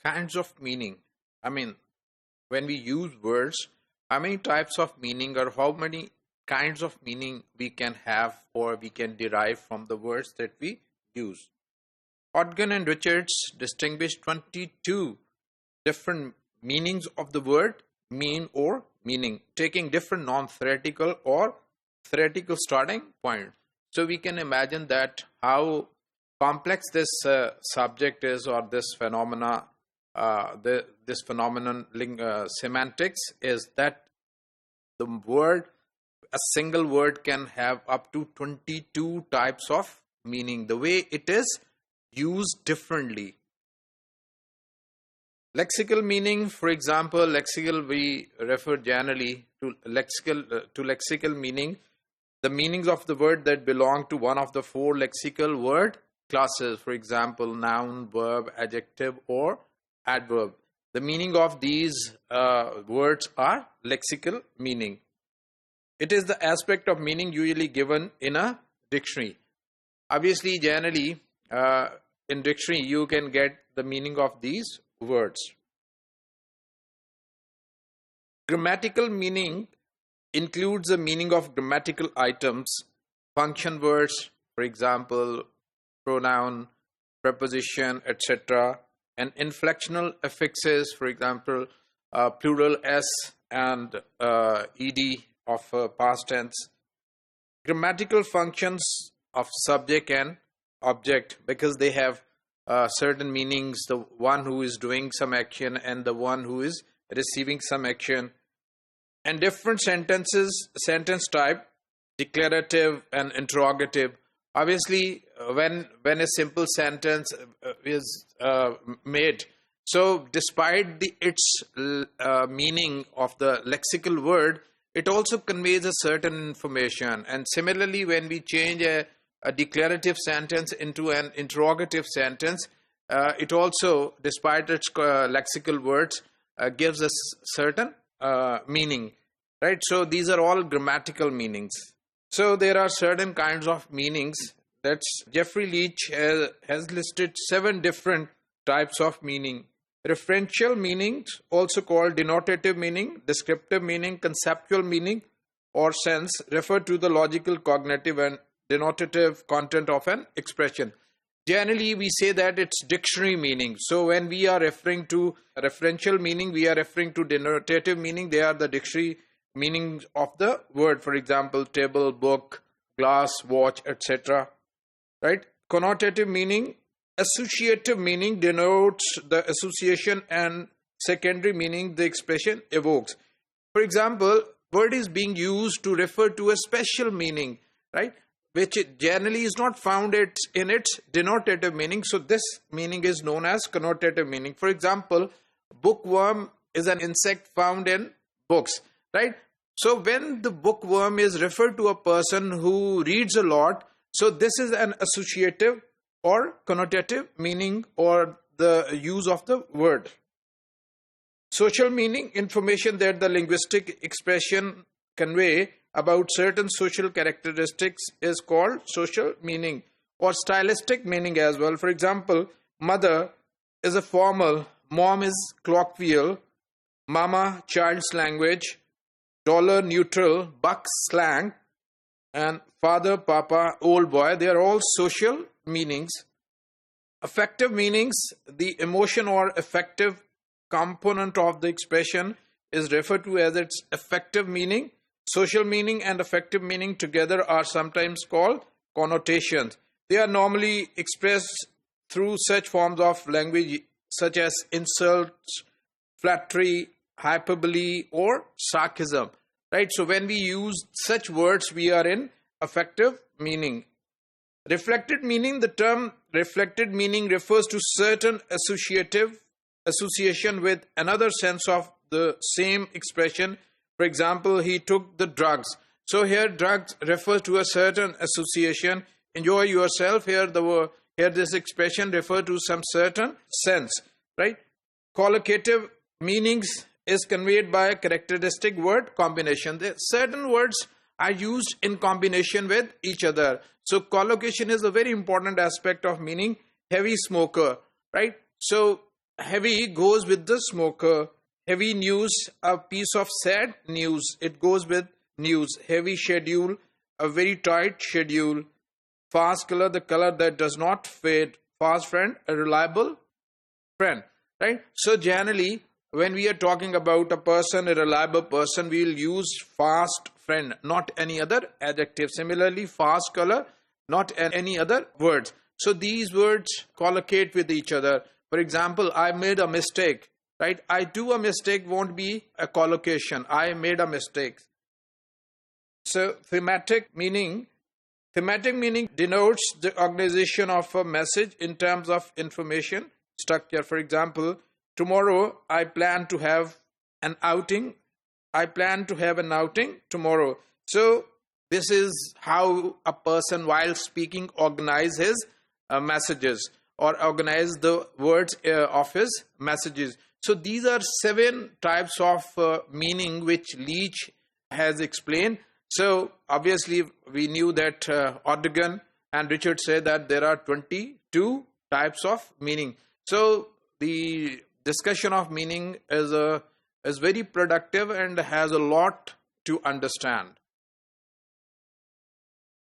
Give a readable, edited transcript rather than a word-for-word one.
kinds of meaning? I mean, when we use words, how many types of meaning or how many kinds of meaning we can have or we can derive from the words that we use? Hodgkin and Richards distinguished 22 different meanings of the word mean or meaning, taking different non-theoretical or theoretical starting points. So we can imagine that how complex this subject is, or this phenomena, this phenomenon, semantics, is that the word, a single word can have up to 22 types of meaning, the way it is used differently. Lexical meaning, for example, we refer generally to lexical meaning, the meanings of the word that belong to one of the 4 lexical word classes, for example, noun, verb, adjective, or adverb. The meaning of these words are lexical meaning. It is the aspect of meaning usually given in a dictionary. Obviously, generally, in dictionary, you can get the meaning of these words. Grammatical meaning includes the meaning of grammatical items, function words, for example, pronoun, preposition, etc., and inflectional affixes, for example, plural s and ed of past tense. Grammatical functions of subject and object, because they have certain meanings, the one who is doing some action and the one who is receiving some action. And different sentence type, declarative and interrogative. Obviously, when a simple sentence is made, so despite its meaning of the lexical word, it also conveys a certain information. And similarly, when we change a declarative sentence into an interrogative sentence, it also, despite its lexical words, gives us certain meaning, right? So these are all grammatical meanings. So there are certain kinds of meanings. That's Jeffrey Leach has listed 7 different types of meaning. Referential meanings, also called denotative meaning, descriptive meaning, conceptual meaning, or sense, refer to the logical, cognitive, and denotative content of an expression. Generally, we say that it's dictionary meaning. So when we are referring to referential meaning, we are referring to denotative meaning. They are the dictionary meanings of the word. For example, table, book, glass, watch, etc. Right? Connotative meaning, associative meaning denotes the association, and secondary meaning the expression evokes. For example, word is being used to refer to a special meaning, right, which generally is not found in its denotative meaning. So this meaning is known as connotative meaning. For example, bookworm is an insect found in books, right? So when the bookworm is referred to a person who reads a lot, so this is an associative or connotative meaning, or the use of the word. Social meaning, information that the linguistic expression convey about certain social characteristics is called social meaning, or stylistic meaning as well. For example, mother is a formal, mom is colloquial, mama child's language, dollar neutral, buck slang, and father, papa, old boy. They are all social meanings. Affective meanings, the emotion or affective component of the expression is referred to as its affective meaning. Social meaning and affective meaning together are sometimes called connotations. They are normally expressed through such forms of language such as insults, flattery, hyperbole, or sarcasm. Right? So when we use such words, we are in affective meaning. Reflected meaning, the term reflected meaning refers to certain association with another sense of the same expression. For example, he took the drugs. So here drugs refers to a certain association. Enjoy yourself. Here this expression refers to some certain sense, right? Collocative meanings is conveyed by a characteristic word combination. Certain words are used in combination with each other. So collocation is a very important aspect of meaning. Heavy smoker, right? So heavy goes with the smoker. Heavy news, a piece of sad news. It goes with news. Heavy schedule, a very tight schedule. Fast color, the color that does not fade. Fast friend, a reliable friend. Right? So generally, when we are talking about a person, a reliable person, we will use fast friend, not any other adjective. Similarly, fast color, not any other words. So these words collocate with each other. For example, I made a mistake. Right? I do a mistake won't be a collocation. I made a mistake. So thematic meaning denotes the organization of a message in terms of information structure. For example, tomorrow I plan to have an outing. I plan to have an outing tomorrow. So this is how a person, while speaking, organizes his messages or organize the words of his messages. So these are 7 types of meaning which Leach has explained. So obviously we knew that Ordegan and Richard said that there are 22 types of meaning. So the discussion of meaning is very productive and has a lot to understand.